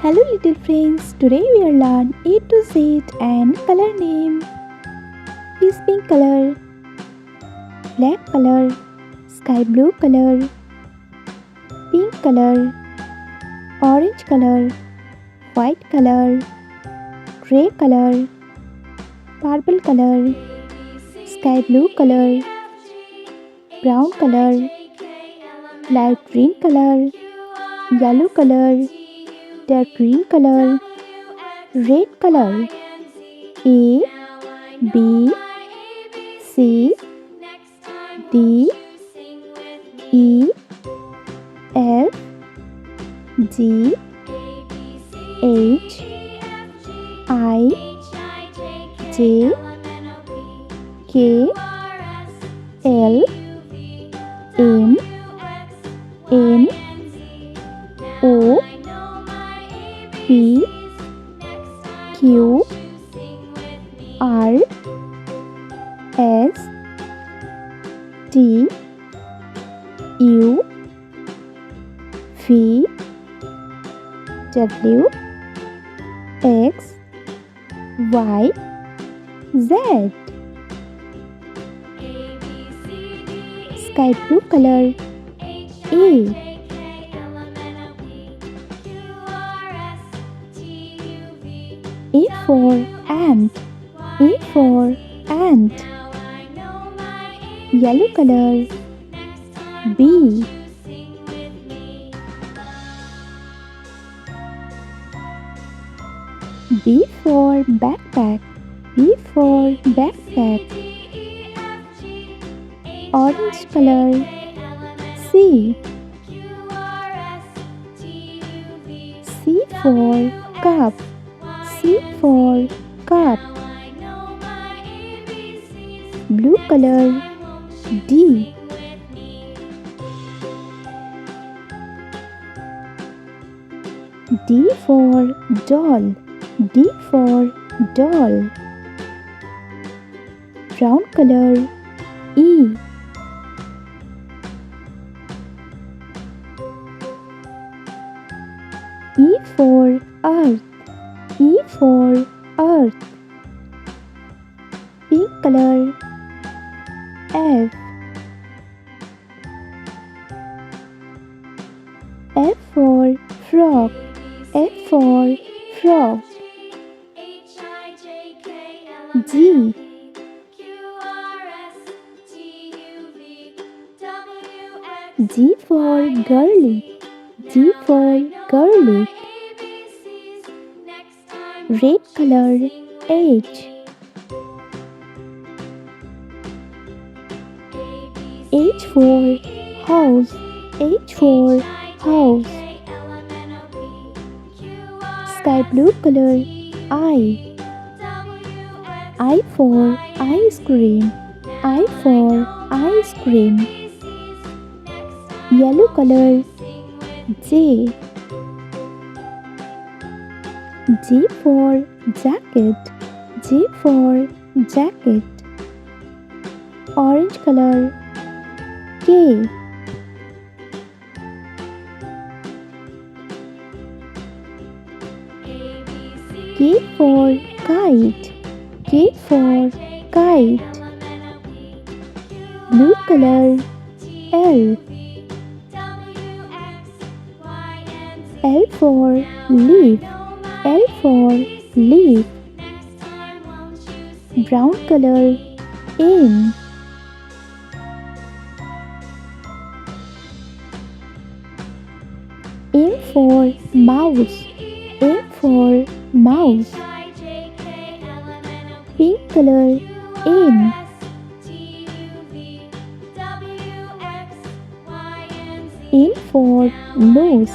Hello little friends, today we will learn A to Z and color name. Peace pink color, black color, sky blue color, pink color, orange color, white color, grey color, purple color, sky blue color, brown color, light green color, yellow color, dark green color, red color. A, B, C, D, E, F, G, H, I, J, K, L, M, N, O, P, Q, R, S, T, U, V, W, X, Y, Z. Sky blue color. A. A for ant. A for ant. Yellow color. B. B for backpack. B for backpack. Orange color. C. C for cup. C for cup. Blue color. D. D for doll. D for doll. Brown color. E. E for earth. E for earth. Pink color. F. F for frog. F for frog. G. G for girly. G for girly. Red color. H. H for house. H for house. Sky blue color. I. I for ice cream. I for ice cream. Yellow color. J. J for jacket. J for jacket. Orange color. K. K for kite. K for kite. Blue color. L. L for leaf. L for leaf. Brown color. M. M for mouse. M for mouse. Pink color. N. N for nose.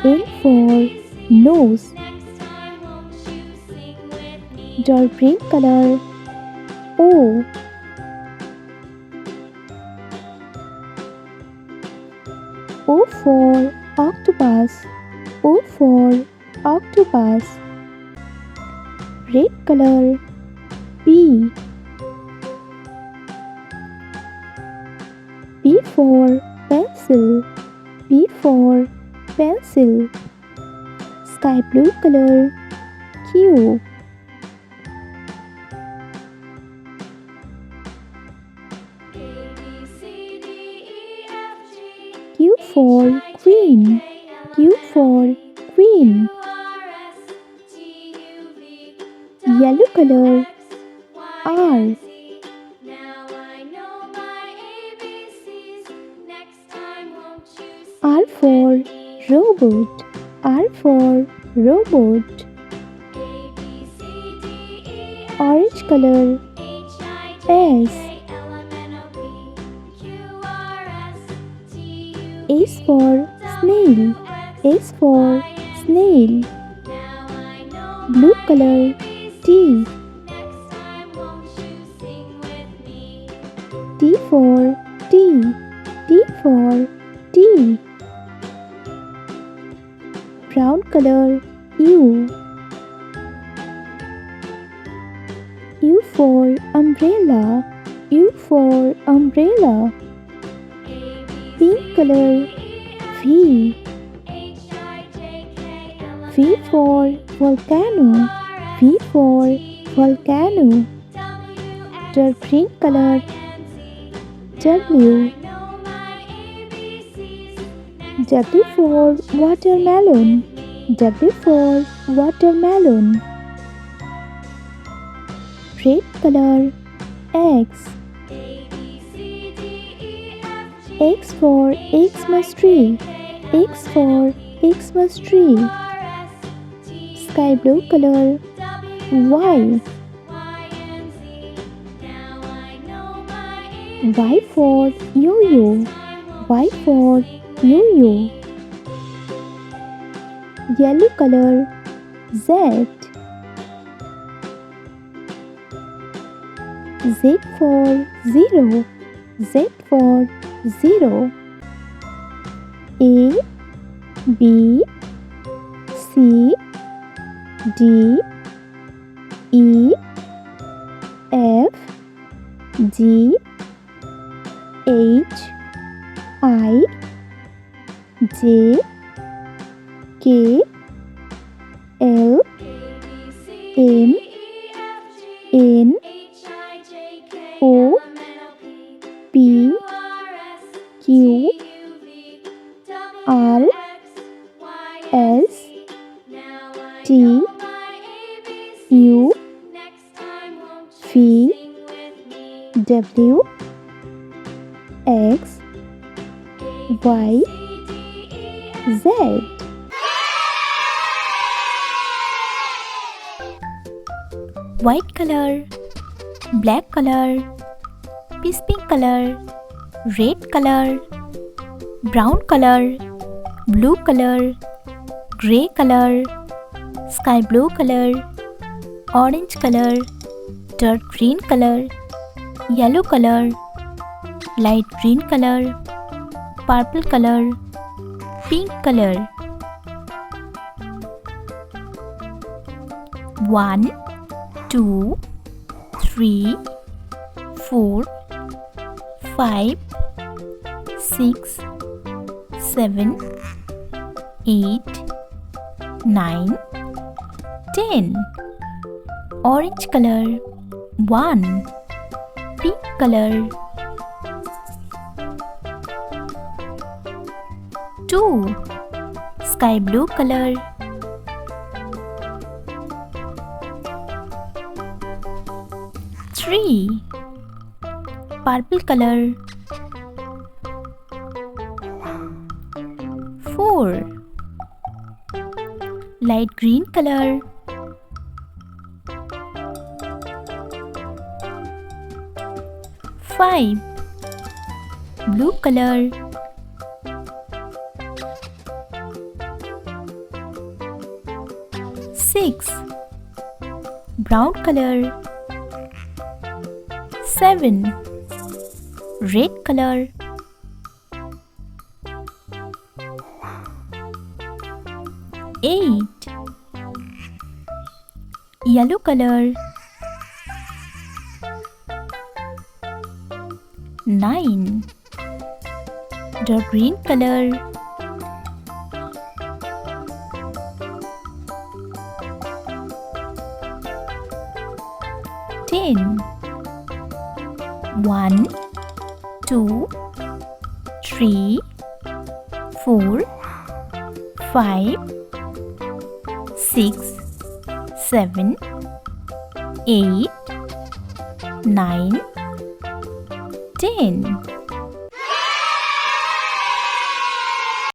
N for nose. Dark green color. O. O for octopus. O for octopus. Red color. P. P for pencil. P for pencil. Sky blue color. Q. Q for Queen. Q for Queen. Yellow color. R. R for Robot. R for Robot. Orange color. S. S for Snail. S for Snail. Blue color. T. T for T. T for T. Brown color. U. U for Umbrella. U for Umbrella. Pink color. V. V for Volcano. V for Volcano. Dark green color. W. W for Watermelon. W for Watermelon. Red color. X. X for Xmas tree. X for Xmas tree. Sky blue color. Y. Y for Yo-Yo. Y for Yo-Yo. Yellow color. Z. Z for Zero. Z for Zero. A, B, C, D, E, F, G, H, I, J, K, L, M, N, O, P, Q, R, S, T, U, V, W, X, Y, Z. White color, black color, peach pink color, red color, brown color, blue color, grey color, sky blue color, orange color, dark green color, yellow color, light green color, purple color, pink color. 1, 2, 3, 4, 5, 6, 7, 8, 9, 10. Orange color. 1. Pink color. 2. Sky blue color. 3. Purple color. 4. Light green color. 5. Blue color. 6. Brown color. 7. Red color. 8. Yellow color. 9. Dark green color. 10. 1, 2, 3, 4, 5, 6, 7, 8, 9, 10.